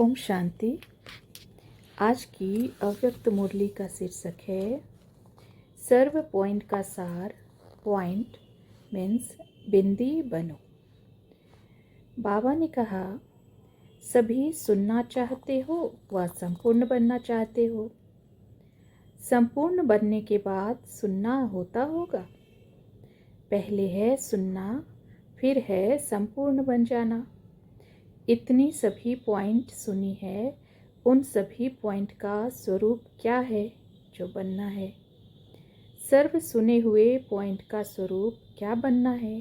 ओम शांति। आज की अव्यक्त मुरली का शीर्षक है सर्व पॉइंट का सार। पॉइंट मीन्स बिंदी बनो। बाबा ने कहा, सभी सुनना चाहते हो व संपूर्ण बनना चाहते हो। संपूर्ण बनने के बाद सुनना होता होगा। पहले है सुनना, फिर है संपूर्ण बन जाना। इतनी सभी पॉइंट सुनी है, उन सभी पॉइंट का स्वरूप क्या है जो बनना है। सर्व सुने हुए पॉइंट का स्वरूप क्या बनना है।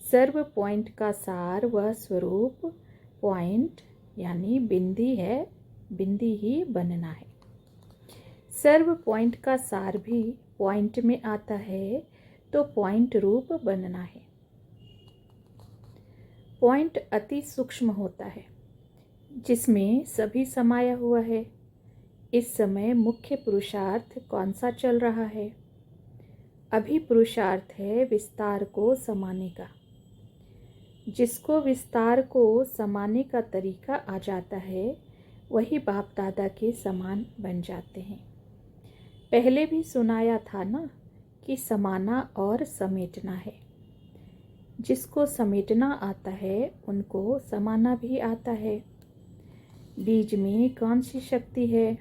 सर्व पॉइंट का सार व स्वरूप पॉइंट यानी बिंदी है, बिंदी ही बनना है। सर्व पॉइंट का सार भी पॉइंट में आता है तो पॉइंट रूप बनना है। पॉइंट अति सूक्ष्म होता है जिसमें सभी समाया हुआ है। इस समय मुख्य पुरुषार्थ कौन सा चल रहा है? अभी पुरुषार्थ है विस्तार को समाने का। जिसको विस्तार को समाने का तरीका आ जाता है वही बाप दादा के समान बन जाते हैं। पहले भी सुनाया था ना कि समाना और समेटना है। जिसको समेटना आता है उनको समाना भी आता है। बीज में कौन सी शक्ति है?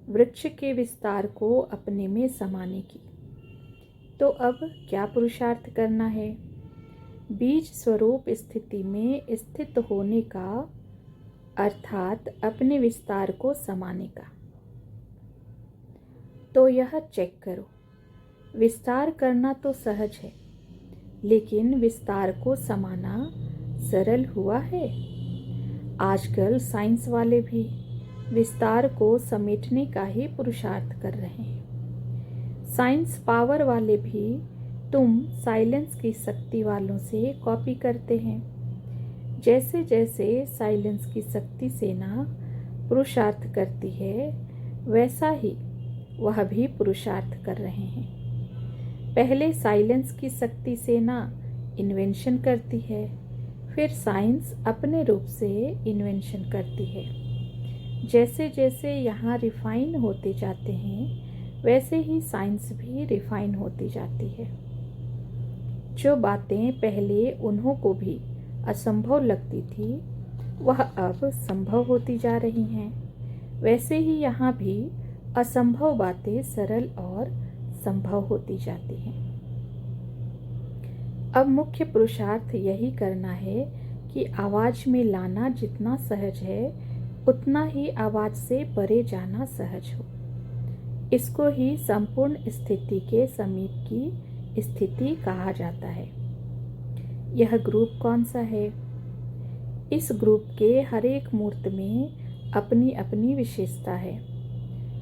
वृक्ष के विस्तार को अपने में समाने की। तो अब क्या पुरुषार्थ करना है? बीज स्वरूप स्थिति में स्थित होने का, अर्थात अपने विस्तार को समाने का। तो यह चेक करो, विस्तार करना तो सहज है, लेकिन विस्तार को समाना सरल हुआ है? आजकल साइंस वाले भी विस्तार को समेटने का ही पुरुषार्थ कर रहे हैं। साइंस पावर वाले भी तुम साइलेंस की शक्ति वालों से कॉपी करते हैं। जैसे जैसे साइलेंस की शक्ति सेना पुरुषार्थ करती है वैसा ही वह भी पुरुषार्थ कर रहे हैं। पहले साइलेंस की शक्ति सेना इन्वेंशन करती है, फिर साइंस अपने रूप से इन्वेंशन करती है। जैसे जैसे यहाँ रिफाइन होते जाते हैं वैसे ही साइंस भी रिफाइन होती जाती है। जो बातें पहले उन्हों को भी असंभव लगती थी वह अब संभव होती जा रही हैं। वैसे ही यहाँ भी असंभव बातें सरल और संभव होती जाती हैं। अब मुख्य पुरुषार्थ यही करना है कि आवाज में लाना जितना सहज है उतना ही आवाज से परे जाना सहज हो। इसको ही संपूर्ण स्थिति के समीप की स्थिति कहा जाता है। यह ग्रुप कौन सा है? इस ग्रुप के हर एक मूर्त में अपनी अपनी विशेषता है।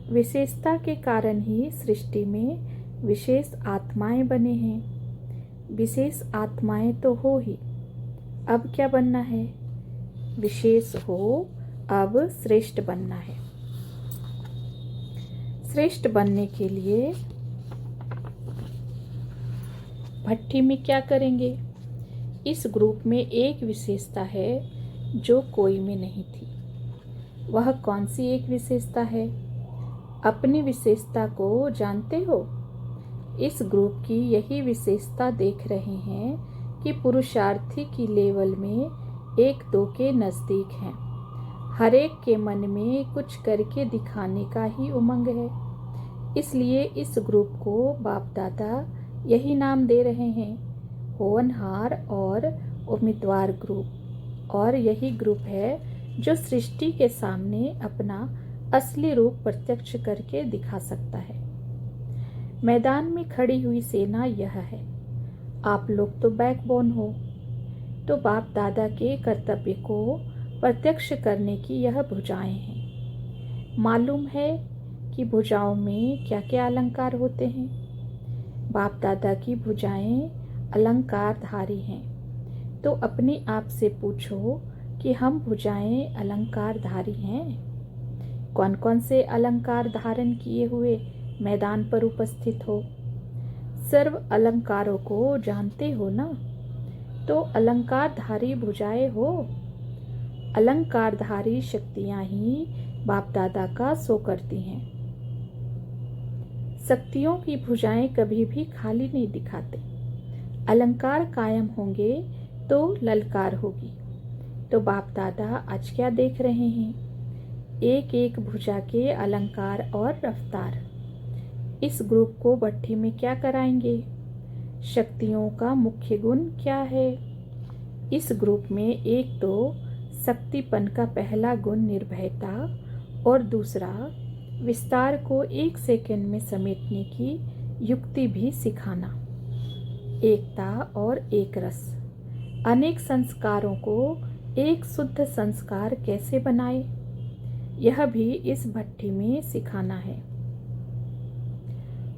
विशेषता के कारण ही सृष्टि में विशेष आत्माएं बने हैं। विशेष आत्माएं तो हो ही, अब क्या बनना है? विशेष हो, अब श्रेष्ठ बनना है। श्रेष्ठ बनने के लिए भट्टी में क्या करेंगे? इस ग्रुप में एक विशेषता है जो कोई में नहीं थी। वह कौन सी एक विशेषता है? अपनी विशेषता को जानते हो? इस ग्रुप की यही विशेषता देख रहे हैं कि पुरुषार्थी की लेवल में एक दो के नज़दीक हैं। हर एक के मन में कुछ करके दिखाने का ही उमंग है। इसलिए इस ग्रुप को बाप दादा यही नाम दे रहे हैं, होनहार और उम्मीदवार ग्रुप। और यही ग्रुप है जो सृष्टि के सामने अपना असली रूप प्रत्यक्ष करके दिखा सकता है। मैदान में खड़ी हुई सेना यह है। आप लोग तो बैकबोन हो, तो बाप दादा के कर्तव्य को प्रत्यक्ष करने की यह भुजाएं हैं। मालूम है कि भुजाओं में क्या क्या अलंकार होते हैं? बाप दादा की भुजाएं अलंकारधारी हैं। तो अपने आप से पूछो कि हम भुजाएं अलंकारधारी हैं? कौन कौन से अलंकार धारण किए हुए मैदान पर उपस्थित हो? सर्व अलंकारों को जानते हो ना? तो अलंकारधारी भुजाएं हो। अलंकारधारी शक्तियां ही बाप दादा का शो करती हैं। शक्तियों की भुजाएं कभी भी खाली नहीं दिखाते। अलंकार कायम होंगे तो ललकार होगी। तो बाप दादा आज क्या देख रहे हैं? एक एक भुजा के अलंकार और रफ्तार। इस ग्रुप को भट्ठी में क्या कराएंगे? शक्तियों का मुख्य गुण क्या है? इस ग्रुप में एक तो शक्तिपन का पहला गुण निर्भयता और दूसरा विस्तार को 1 सेकंड में समेटने की युक्ति भी सिखाना। एकता और एक रस। अनेक संस्कारों को एक शुद्ध संस्कार कैसे बनाए, यह भी इस भट्ठी में सिखाना है।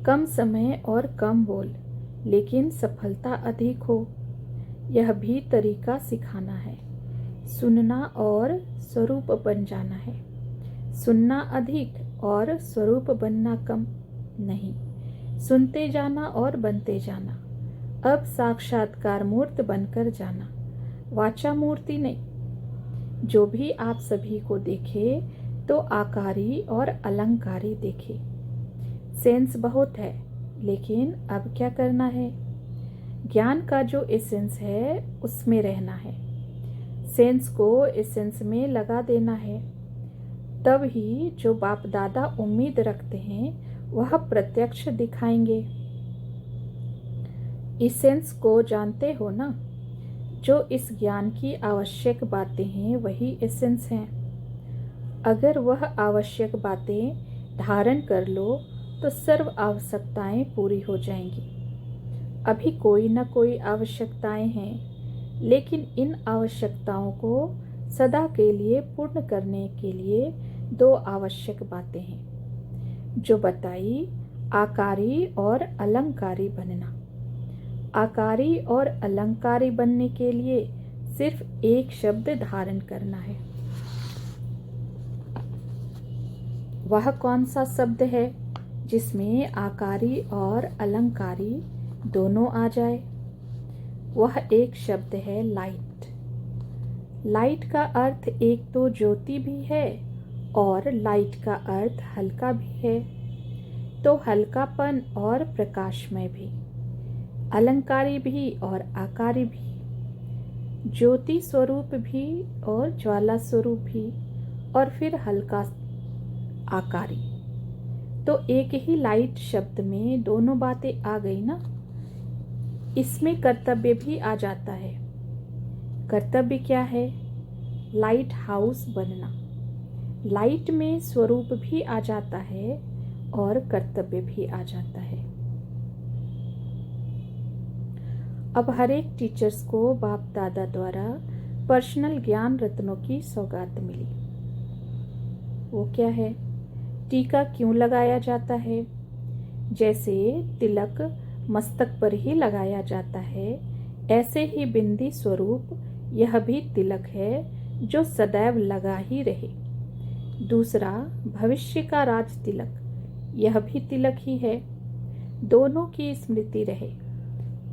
कम समय और कम बोल, लेकिन सफलता अधिक हो, यह भी तरीका सिखाना है। सुनना और स्वरूप बन जाना है। सुनना अधिक और स्वरूप बनना कम नहीं। सुनते जाना और बनते जाना। अब साक्षात्कार मूर्त बनकर जाना, वाचा मूर्ति नहीं। जो भी आप सभी को देखे तो आकारी और अलंकारी देखे। सेंस बहुत है, लेकिन अब क्या करना है? ज्ञान का जो एसेंस है उसमें रहना है। सेंस को एसेंस में लगा देना है। तब ही जो बाप दादा उम्मीद रखते हैं वह प्रत्यक्ष दिखाएंगे। एसेंस को जानते हो ना? जो इस ज्ञान की आवश्यक बातें हैं वही एसेंस हैं। अगर वह आवश्यक बातें धारण कर लो तो सर्व आवश्यकताएं पूरी हो जाएंगी। अभी कोई न कोई आवश्यकताएं हैं, लेकिन इन आवश्यकताओं को सदा के लिए पूर्ण करने के लिए 2 आवश्यक बातें हैं जो बताई। आकारी और अलंकारी बनना। आकारी और अलंकारी बनने के लिए सिर्फ एक शब्द धारण करना है। वह कौन सा शब्द है जिसमें आकारी और अलंकारी दोनों आ जाए? वह एक शब्द है लाइट। लाइट का अर्थ एक तो ज्योति भी है और लाइट का अर्थ हल्का भी है। तो हल्कापन और प्रकाशमय भी, अलंकारी भी और आकारी भी, ज्योति स्वरूप भी और ज्वाला स्वरूप भी, और फिर हल्का आकारी। तो एक ही लाइट शब्द में दोनों बातें आ गई ना। इसमें कर्तव्य भी आ जाता है। कर्तव्य क्या है? लाइट हाउस बनना। लाइट में स्वरूप भी आ जाता है और कर्तव्य भी आ जाता है। अब हर एक टीचर्स को बाप दादा द्वारा पर्सनल ज्ञान रत्नों की सौगात मिली। वो क्या है? टीका क्यों लगाया जाता है? जैसे तिलक मस्तक पर ही लगाया जाता है, ऐसे ही बिंदी स्वरूप यह भी तिलक है जो सदैव लगा ही रहे। दूसरा भविष्य का राज तिलक, यह भी तिलक ही है। दोनों की स्मृति रहे,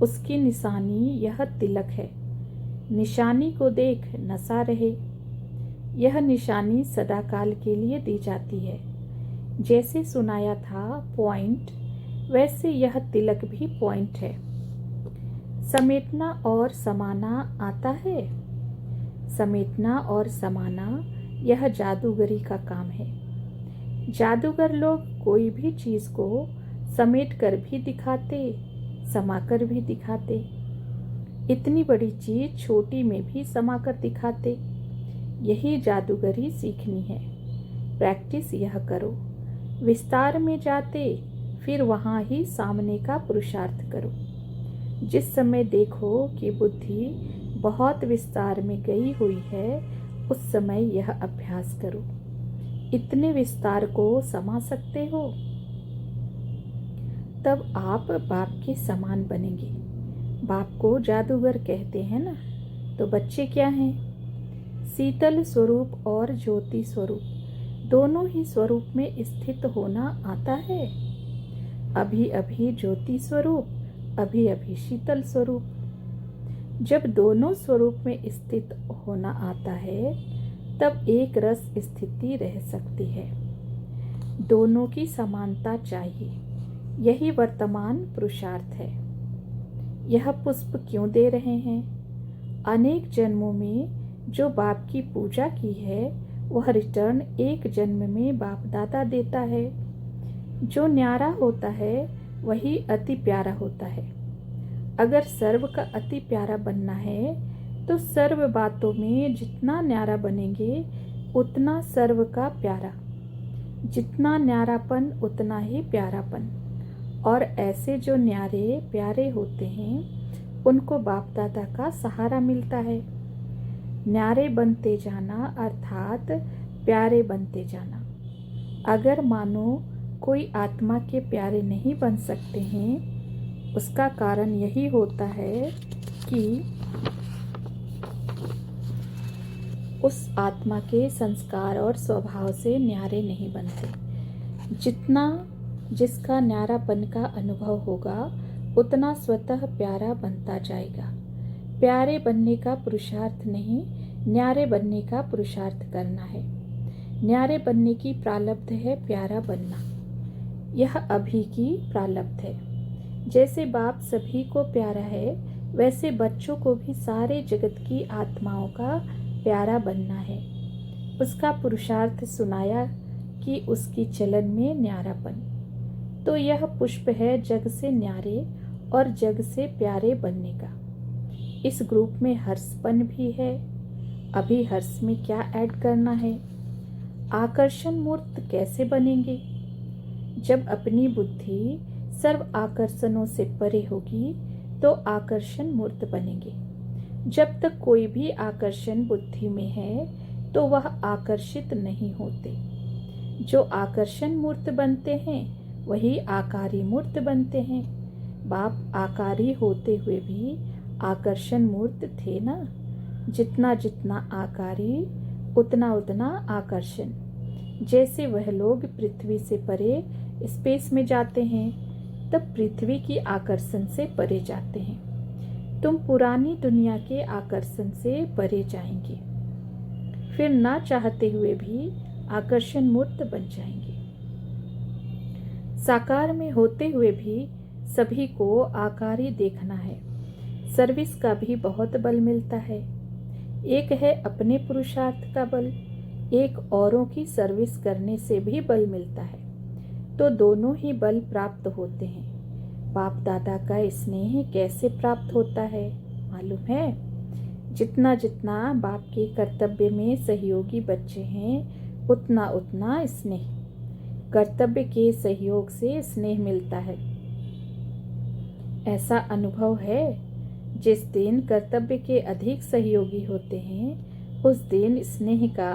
उसकी निशानी यह तिलक है। निशानी को देख नशा रहे। यह निशानी सदाकाल के लिए दी जाती है। जैसे सुनाया था पॉइंट, वैसे यह तिलक भी पॉइंट है। समेटना और समाना आता है। समेटना और समाना यह जादूगरी का काम है। जादूगर लोग कोई भी चीज को समेट कर भी दिखाते, समाकर भी दिखाते। इतनी बड़ी चीज छोटी में भी समाकर दिखाते। यही जादूगरी सीखनी है। प्रैक्टिस यह करो। विस्तार में जाते फिर वहाँ ही सामने का पुरुषार्थ करो। जिस समय देखो कि बुद्धि बहुत विस्तार में गई हुई है, उस समय यह अभ्यास करो। इतने विस्तार को समा सकते हो, तब आप बाप के समान बनेंगे। बाप को जादूगर कहते हैं ना, तो बच्चे क्या हैं? शीतल स्वरूप और ज्योति स्वरूप, दोनों ही स्वरूप में स्थित होना आता है। अभी अभी ज्योति स्वरूप, अभी अभी शीतल स्वरूप। जब दोनों स्वरूप में स्थित होना आता है तब एक रस स्थिति रह सकती है। दोनों की समानता चाहिए, यही वर्तमान पुरुषार्थ है। यह पुष्प क्यों दे रहे हैं? अनेक जन्मों में जो बाप की पूजा की है वह रिटर्न एक जन्म में बाप दादा देता है। जो न्यारा होता है वही अति प्यारा होता है। अगर सर्व का अति प्यारा बनना है तो सर्व बातों में जितना न्यारा बनेंगे उतना सर्व का प्यारा, जितना न्यारापन उतना ही प्यारापन। और ऐसे जो न्यारे प्यारे होते हैं उनको बाप दादा का सहारा मिलता है। न्यारे बनते जाना अर्थात प्यारे बनते जाना। अगर मानो कोई आत्मा के प्यारे नहीं बन सकते हैं, उसका कारण यही होता है कि उस आत्मा के संस्कार और स्वभाव से न्यारे नहीं बनते। जितना जिसका न्यारापन का अनुभव होगा उतना स्वतः प्यारा बनता जाएगा। प्यारे बनने का पुरुषार्थ नहीं, न्यारे बनने का पुरुषार्थ करना है। न्यारे बनने की प्रारब्ध है प्यारा बनना, यह अभी की प्रारब्ध है। जैसे बाप सभी को प्यारा है वैसे बच्चों को भी सारे जगत की आत्माओं का प्यारा बनना है। उसका पुरुषार्थ सुनाया कि उसकी चलन में न्यारापन। तो यह पुष्प है जग से न्यारे और जग से प्यारे बनने का। इस ग्रुप में हर्षपन भी है। अभी हर्ष में क्या ऐड करना है? आकर्षण मूर्त कैसे बनेंगे? जब अपनी बुद्धि सर्व आकर्षणों से परे होगी तो आकर्षण मूर्त बनेंगे। जब तक कोई भी आकर्षण बुद्धि में है तो वह आकर्षित नहीं होते। जो आकर्षण मूर्त बनते हैं वही आकारी मूर्त बनते हैं। बाप आकारी होते हुए भी आकर्षण मूर्त थे ना। जितना जितना आकारी उतना उतना आकर्षण। जैसे वह लोग पृथ्वी से परे स्पेस में जाते हैं तब पृथ्वी की आकर्षण से परे जाते हैं। तुम पुरानी दुनिया के आकर्षण से परे जाएंगे, फिर ना चाहते हुए भी आकर्षण मूर्त बन जाएंगे। साकार में होते हुए भी सभी को आकारी देखना है। सर्विस का भी बहुत बल मिलता है। एक है अपने पुरुषार्थ का बल, एक औरों की सर्विस करने से भी बल मिलता है। तो दोनों ही बल प्राप्त होते हैं। बाप दादा का स्नेह कैसे प्राप्त होता है मालूम है? जितना जितना बाप के कर्तव्य में सहयोगी बच्चे हैं उतना उतना स्नेह, कर्तव्य के सहयोग से स्नेह मिलता है। ऐसा अनुभव है, जिस दिन कर्तव्य के अधिक सहयोगी होते हैं उस दिन स्नेह का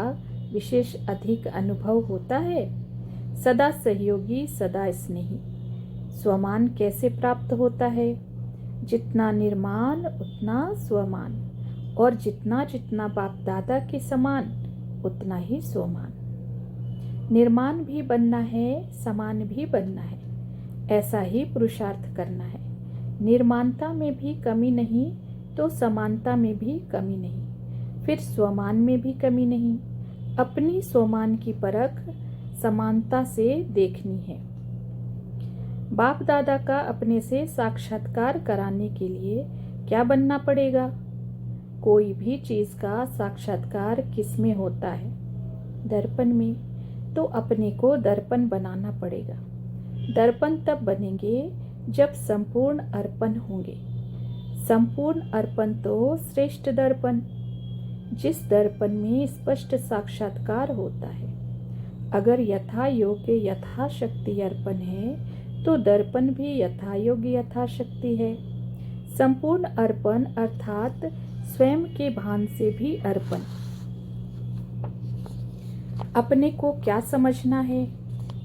विशेष अधिक अनुभव होता है। सदा सहयोगी सदा स्नेही। स्वमान कैसे प्राप्त होता है? जितना निर्माण उतना स्वमान, और जितना जितना बाप दादा के समान उतना ही स्वमान। निर्माण भी बनना है, समान भी बनना है। ऐसा ही पुरुषार्थ करना है। निर्माणता में भी कमी नहीं तो समानता में भी कमी नहीं, फिर स्वमान में भी कमी नहीं। अपनी स्वमान की परख समानता से देखनी है। बाप दादा का अपने से साक्षात्कार कराने के लिए क्या बनना पड़ेगा? कोई भी चीज का साक्षात्कार किस में होता है? दर्पण में। तो अपने को दर्पण बनाना पड़ेगा। दर्पण तब बनेंगे जब संपूर्ण अर्पण होंगे। संपूर्ण अर्पण तो श्रेष्ठ दर्पण, जिस दर्पण में स्पष्ट साक्षात्कार होता है। अगर यथा योग्य यथाशक्ति अर्पण है तो दर्पण भी यथा योग्य यथाशक्ति है। संपूर्ण अर्पण अर्थात स्वयं के भान से भी अर्पण। अपने को क्या समझना है?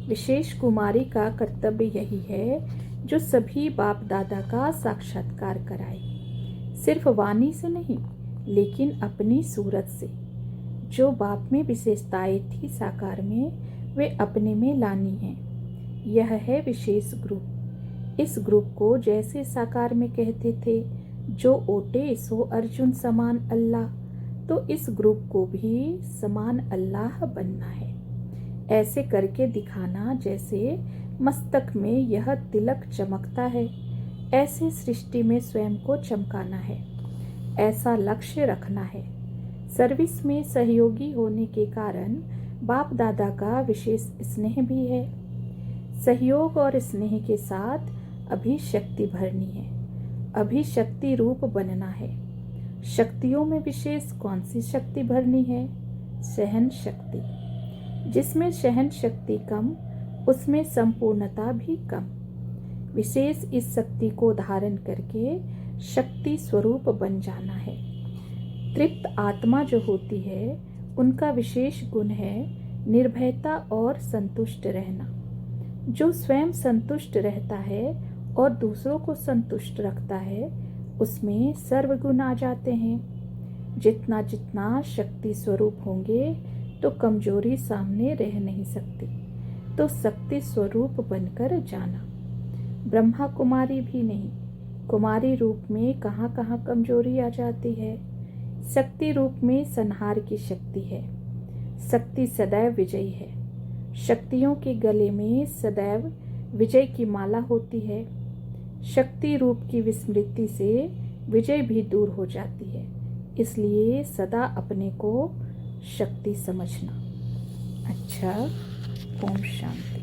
विशेष कुमारी का कर्तव्य यही है जो सभी बाप दादा का साक्षात्कार कराए। सिर्फ वाणी से नहीं लेकिन अपनी सूरत से। जो बाप में विशेषताएं थी साकार में वे अपने में लानी हैं। यह है विशेष ग्रुप। इस ग्रुप को जैसे साकार में कहते थे, जो ओटे सो अर्जुन समान अल्लाह, तो इस ग्रुप को भी समान अल्लाह बनना है। ऐसे करके दिखाना जैसे मस्तक में यह तिलक चमकता है, ऐसे सृष्टि में स्वयं को चमकाना है। ऐसा लक्ष्य रखना है। सर्विस में सहयोगी होने के कारण बाप दादा का विशेष स्नेह भी है। सहयोग और स्नेह के साथ अभी शक्ति भरनी है, अभी शक्ति रूप बनना है। शक्तियों में विशेष कौन सी शक्ति भरनी है? सहन शक्ति। जिसमें सहन शक्ति कम, उसमें संपूर्णता भी कम। विशेष इस शक्ति को धारण करके शक्ति स्वरूप बन जाना है। तृप्त आत्मा जो होती है, उनका विशेष गुण है निर्भयता और संतुष्ट रहना। जो स्वयं संतुष्ट रहता है और दूसरों को संतुष्ट रखता है, उसमें सर्वगुण आ जाते हैं। जितना जितना शक्ति स्वरूप होंगे तो कमजोरी सामने रह नहीं सकती, तो शक्ति स्वरूप बनकर जाना। ब्रह्मा कुमारी भी नहीं, कुमारी रूप में कहाँ कहाँ कमजोरी आ जाती है। शक्ति रूप में संहार की शक्ति है। शक्ति सदैव विजयी है। शक्तियों के गले में सदैव विजय की माला होती है। शक्ति रूप की विस्मृति से विजय भी दूर हो जाती है। इसलिए सदा अपने को शक्ति समझना। अच्छा, ओम शांति।